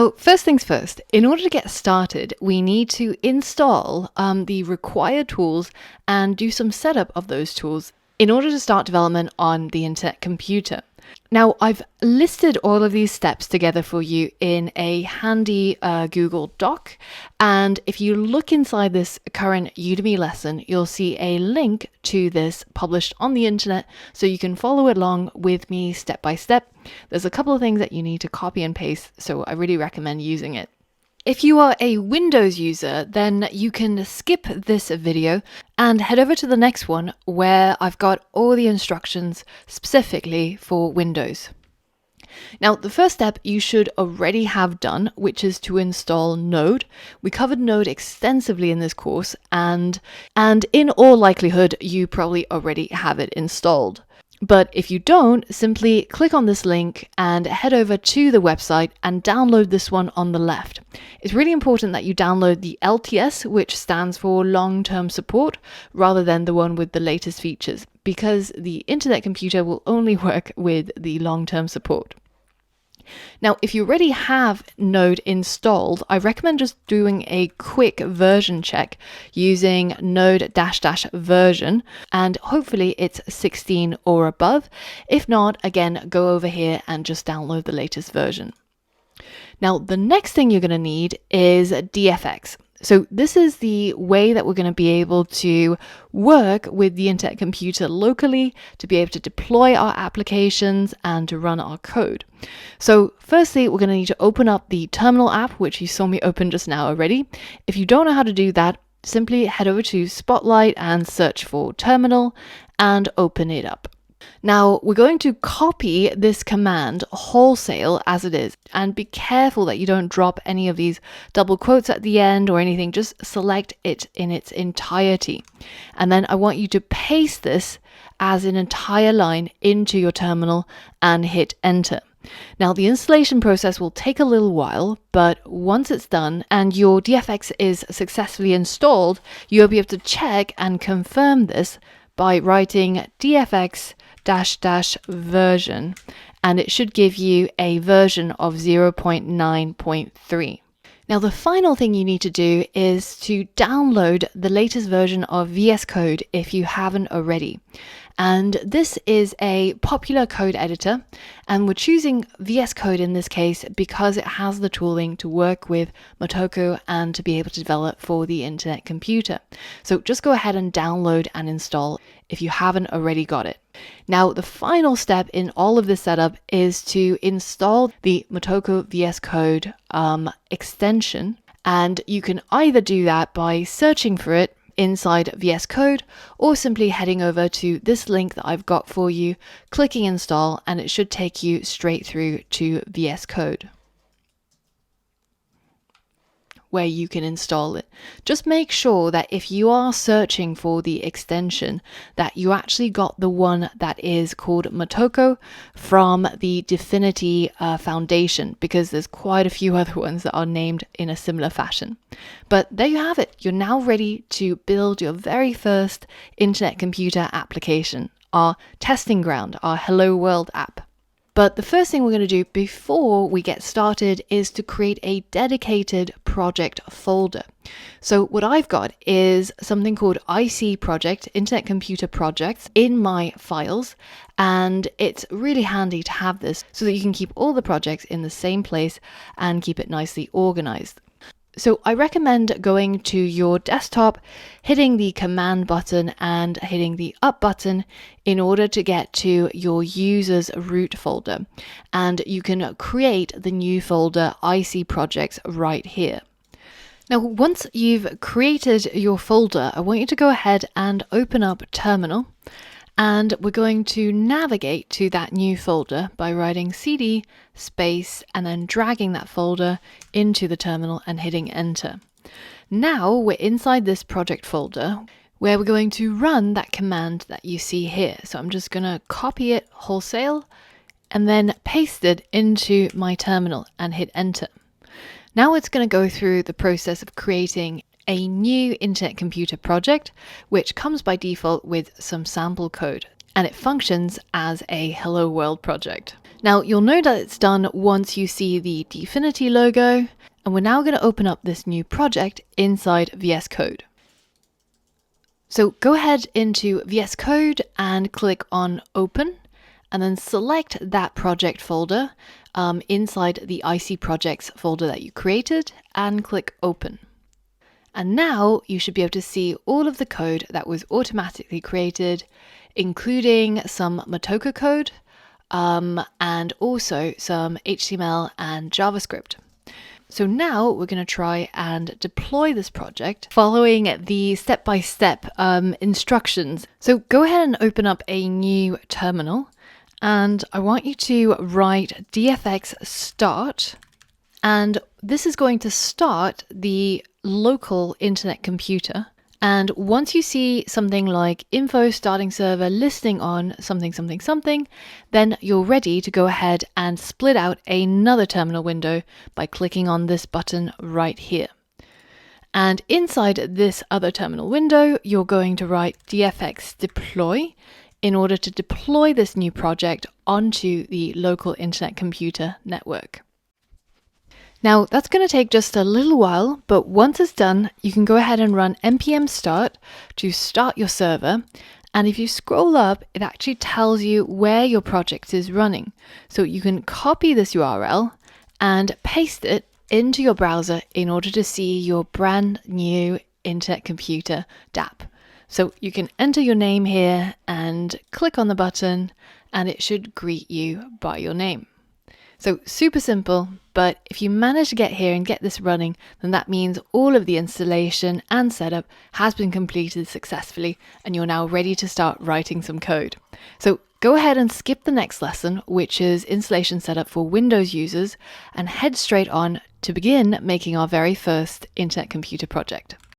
So first things first, in order to get started, we need to install the required tools and do some setup of those tools in order to start development on the internet computer. Now, I've listed all of these steps together for you in a handy Google Doc. And if you look inside this current Udemy lesson, you'll see a link to this published on the internet so you can follow along with me step by step. There's a couple of things that you need to copy and paste, so I really recommend using it. If you are a Windows user, then you can skip this video and head over to the next one where I've got all the instructions specifically for Windows. Now, the first step you should already have done, which is to install Node. We covered Node extensively in this course, and in all likelihood, you probably already have it installed. But if you don't, simply click on this link and head over to the website and download this one on the left. It's really important that you download the LTS, which stands for long-term support, rather than the one with the latest features, because the internet computer will only work with the long-term support. Now, if you already have Node installed, I recommend just doing a quick version check using node -- version, and hopefully it's 16 or above. If not, again, go over here and just download the latest version. Now, the next thing you're going to need is DFX. So this is the way that we're going to be able to work with the internet computer locally, to be able to deploy our applications and to run our code. So firstly, we're going to need to open up the terminal app, which you saw me open just now already. If you don't know how to do that, simply head over to Spotlight and search for terminal and open it up. Now, we're going to copy this command wholesale as it is, and be careful that you don't drop any of these double quotes at the end or anything. Just select it in its entirety. And then I want you to paste this as an entire line into your terminal and hit enter. Now, the installation process will take a little while, but once it's done and your DFX is successfully installed, you'll be able to check and confirm this by writing DFX -- version, and it should give you a version of 0.9.3. Now, the final thing you need to do is to download the latest version of VS Code if you haven't already. And this is a popular code editor, and we're choosing VS Code in this case because it has the tooling to work with Motoko and to be able to develop for the internet computer. So just go ahead and download and install if you haven't already got it. Now, the final step in all of this setup is to install the Motoko VS Code extension, and you can either do that by searching for it inside VS Code or simply heading over to this link that I've got for you, clicking install, and it should take you straight through to VS Code where you can install it. Just make sure that if you are searching for the extension, that you actually got the one that is called Motoko from the Dfinity Foundation, because there's quite a few other ones that are named in a similar fashion. But there you have it. You're now ready to build your very first internet computer application, our testing ground, our Hello World app. But the first thing we're going to do before we get started is to create a dedicated project folder. So what I've got is something called IC project, Internet Computer Projects, in my files. And it's really handy to have this so that you can keep all the projects in the same place and keep it nicely organized. So I recommend going to your desktop, hitting the command button and hitting the up button in order to get to your user's root folder. And you can create the new folder IC projects right here. Now, once you've created your folder, I want you to go ahead and open up Terminal. And we're going to navigate to that new folder by writing cd space and then dragging that folder into the terminal and hitting enter. Now we're inside this project folder where we're going to run that command that you see here. So I'm just going to copy it wholesale and then paste it into my terminal and hit enter. Now it's going to go through the process of creating a new internet computer project, which comes by default with some sample code, and it functions as a Hello World project. Now you'll know that it's done once you see the Dfinity logo, and we're now going to open up this new project inside VS Code. So go ahead into VS Code and click on Open, and then select that project folder inside the IC projects folder that you created, and click Open. And now you should be able to see all of the code that was automatically created, including some Matoka code and also some HTML and JavaScript. So now we're going to try and deploy this project following the step-by-step instructions. So go ahead and open up a new terminal, and I want you to write dfx start, and this is going to start the local internet computer. And once you see something like info starting server listing on something, something, something, then you're ready to go ahead and split out another terminal window by clicking on this button right here. And inside this other terminal window, you're going to write dfx deploy in order to deploy this new project onto the local internet computer network. Now that's going to take just a little while, but once it's done, you can go ahead and run npm start to start your server. And if you scroll up, it actually tells you where your project is running. So you can copy this URL and paste it into your browser in order to see your brand new internet computer dApp. So you can enter your name here and click on the button, and it should greet you by your name. So super simple, but if you manage to get here and get this running, then that means all of the installation and setup has been completed successfully, and you're now ready to start writing some code. So go ahead and skip the next lesson, which is installation setup for Windows users, and head straight on to begin making our very first internet computer project.